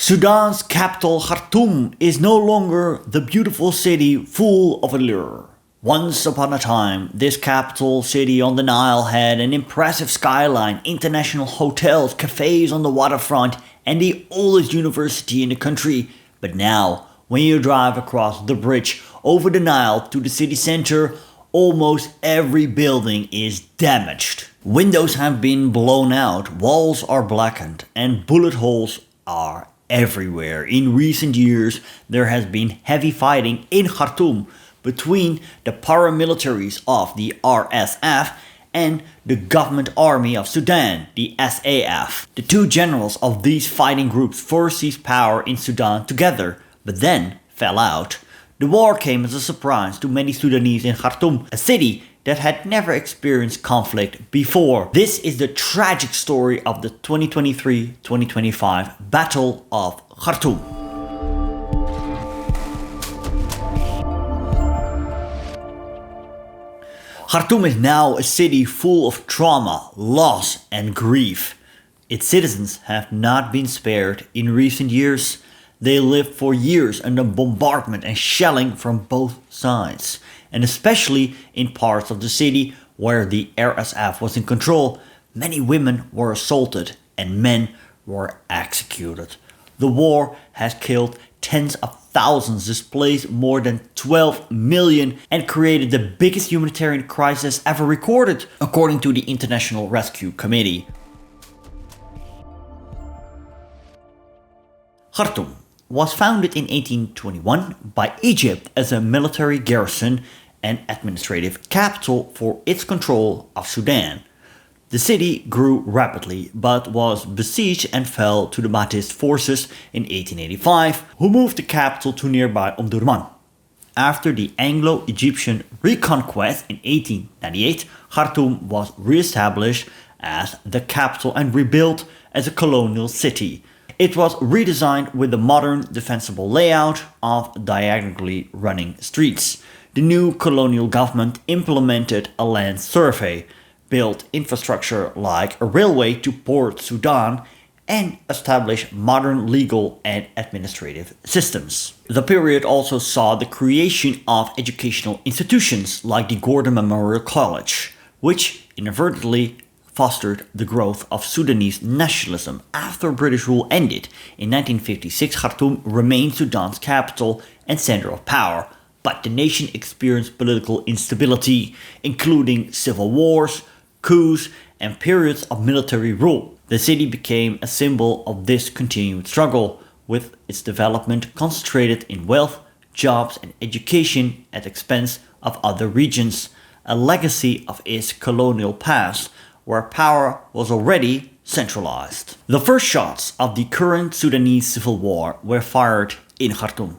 Sudan's capital Khartoum is no longer the beautiful city full of allure. Once upon a time, this capital city on the Nile had an impressive skyline, international hotels, cafes on the waterfront, and the oldest university in the country. But now, when you drive across the bridge over the Nile to the city center, almost every building is damaged. Windows have been blown out, walls are blackened, and bullet holes are everywhere. In recent years, there has been heavy fighting in Khartoum between the paramilitaries of the RSF and the government army of Sudan, the SAF. The two generals of these fighting groups first seized power in Sudan together, but then fell out. The war came as a surprise to many Sudanese in Khartoum, a city that had never experienced conflict before. This is the tragic story of the 2023-2025 Battle of Khartoum. Khartoum is now a city full of trauma, loss, and grief. Its citizens have not been spared in recent years. They lived for years under bombardment and shelling from both sides, and especially in parts of the city where the RSF was in control, many women were assaulted and men were executed. The war has killed tens of thousands, displaced more than 12 million, and created the biggest humanitarian crisis ever recorded, according to the International Rescue Committee. Khartoum was founded in 1821 by Egypt as a military garrison and administrative capital for its control of Sudan. The city grew rapidly but was besieged and fell to the Mahdist forces in 1885, who moved the capital to nearby Omdurman. After the Anglo-Egyptian reconquest in 1898, Khartoum was re-established as the capital and rebuilt as a colonial city. It was redesigned with a modern defensible layout of diagonally running streets. The new colonial government implemented a land survey, built infrastructure like a railway to Port Sudan, and established modern legal and administrative systems. The period also saw the creation of educational institutions like the Gordon Memorial College, which inadvertently fostered the growth of Sudanese nationalism. After British rule ended in 1956, Khartoum remained Sudan's capital and center of power, but the nation experienced political instability, including civil wars, coups, and periods of military rule. The city became a symbol of this continued struggle, with its development concentrated in wealth, jobs, and education at the expense of other regions, a legacy of its colonial past, where power was already centralized. The first shots of the current Sudanese civil war were fired in Khartoum.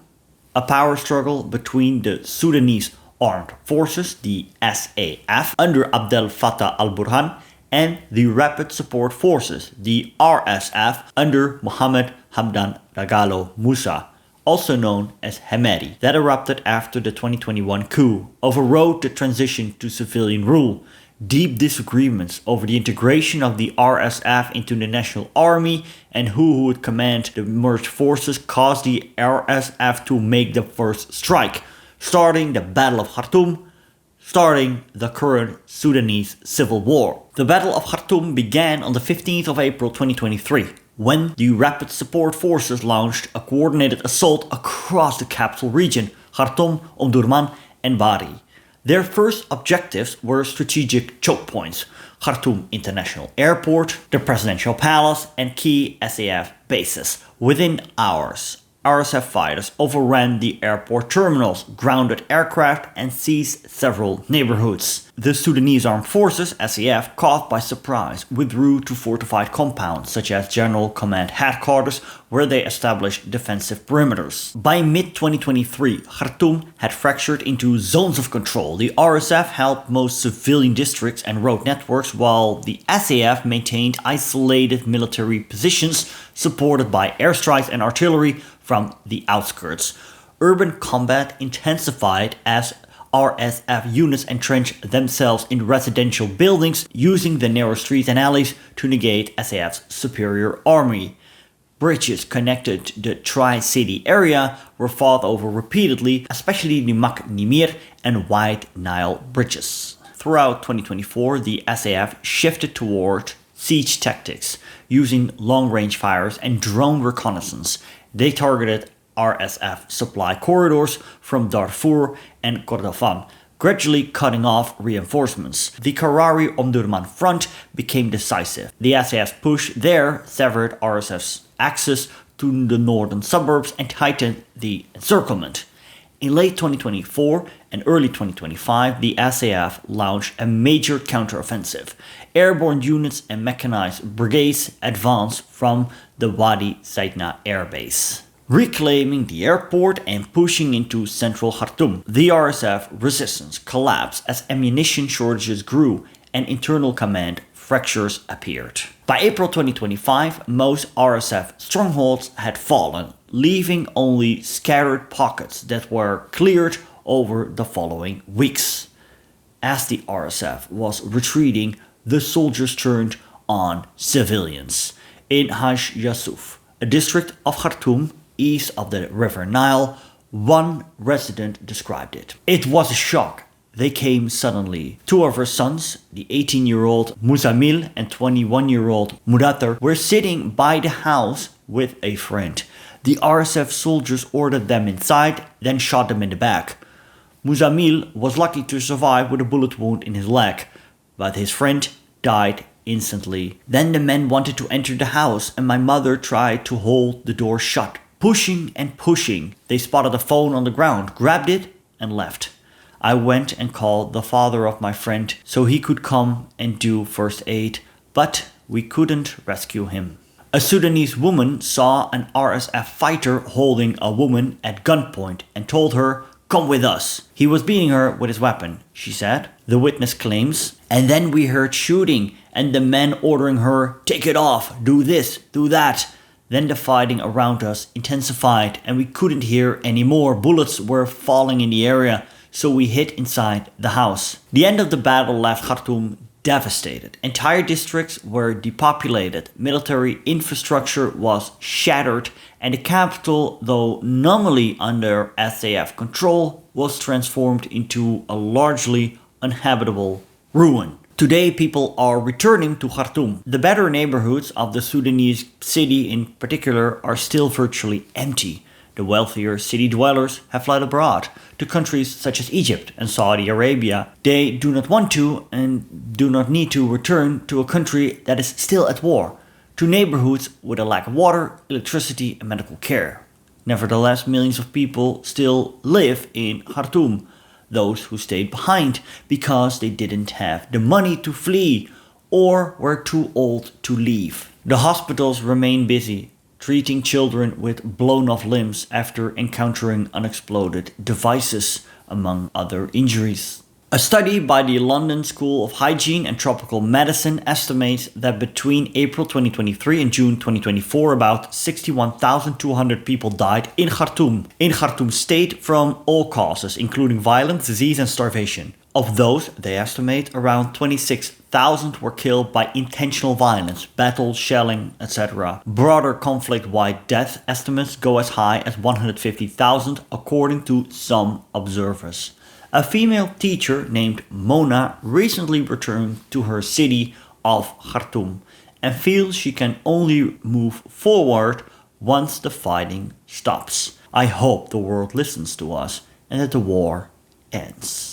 A power struggle between the Sudanese Armed Forces, the SAF, under Abdel Fattah al-Burhan, and the Rapid Support Forces, the RSF, under Mohammed Hamdan Dagalo Musa, also known as Hemedti, that erupted after the 2021 coup, overrode the transition to civilian rule. Deep disagreements over the integration of the RSF into the National Army and who would command the merged forces caused the RSF to make the first strike, starting the Battle of Khartoum, starting the current Sudanese civil war. The Battle of Khartoum began on the 15th of April 2023, when the Rapid Support Forces launched a coordinated assault across the capital region, Khartoum, Omdurman, and Bahri. Their first objectives were strategic choke points: Khartoum International Airport, the Presidential Palace, and key SAF bases. Within hours, RSF fighters overran the airport terminals, grounded aircraft, and seized several neighborhoods. The Sudanese Armed Forces, SAF, caught by surprise, withdrew to fortified compounds such as General Command Headquarters, where they established defensive perimeters. By mid-2023, Khartoum had fractured into zones of control. The RSF held most civilian districts and road networks, while the SAF maintained isolated military positions supported by airstrikes and artillery from the outskirts. Urban combat intensified as RSF units entrenched themselves in residential buildings, using the narrow streets and alleys to negate SAF's superior army. bridges connected the Tri-City area were fought over repeatedly, especially the Mak Nimir and White Nile bridges. Throughout 2024, the SAF shifted toward siege tactics, using long-range fires and drone reconnaissance. They targeted RSF supply corridors from Darfur and Kordofan, gradually cutting off reinforcements. The Karari Omdurman front became decisive. The SAF's push there severed RSF's access to the northern suburbs and tightened the encirclement. In late 2024 and early 2025, the SAF launched a major counteroffensive. Airborne units and mechanized brigades advanced from the Wadi Saidna airbase, reclaiming the airport and pushing into central Khartoum. The RSF resistance collapsed as ammunition shortages grew and internal command fractures appeared. By April 2025, most RSF strongholds had fallen, leaving only scattered pockets that were cleared over the following weeks. As the RSF was retreating, the soldiers turned on civilians. In Haj Yusuf, a district of Khartoum, east of the River Nile, one resident described it. It was a shock. They came suddenly. Two of her sons, the 18-year-old Muzamil and 21-year-old Mudathar, were sitting by the house with a friend. The RSF soldiers ordered them inside, then shot them in the back. Muzamil was lucky to survive with a bullet wound in his leg, but his friend died instantly. Then the men wanted to enter the house, and my mother tried to hold the door shut. Pushing and pushing, they spotted a phone on the ground, grabbed it, and left. I went and called the father of my friend so he could come and do first aid, but we couldn't rescue him. A Sudanese woman saw an RSF fighter holding a woman at gunpoint and told her, "Come with us." He was beating her with his weapon, she said. The witness claims, and then we heard shooting and the men ordering her, "Take it off, do this, do that." Then the fighting around us intensified and we couldn't hear any more. Bullets were falling in the area, so we hid inside the house. The end of the battle left Khartoum devastated. Entire districts were depopulated, military infrastructure was shattered, and the capital, though nominally under SAF control, was transformed into a largely uninhabitable ruin. Today, people are returning to Khartoum. The better neighborhoods of the Sudanese city in particular are still virtually empty. The wealthier city dwellers have fled abroad to countries such as Egypt and Saudi Arabia. They do not want to and do not need to return to a country that is still at war, to neighborhoods with a lack of water, electricity, and medical care. Nevertheless, millions of people still live in Khartoum. Those who stayed behind because they didn't have the money to flee or were too old to leave. The hospitals remain busy, treating children with blown-off limbs after encountering unexploded devices, among other injuries. A study by the London School of Hygiene and Tropical Medicine estimates that between April 2023 and June 2024, about 61,200 people died in Khartoum state from all causes, including violence, disease, and starvation. Of those, they estimate around 26,000 were killed by intentional violence, battles, shelling, etc. Broader conflict-wide death estimates go as high as 150,000 according to some observers. A female teacher named Mona recently returned to her city of Khartoum and feels she can only move forward once the fighting stops. I hope the world listens to us and that the war ends.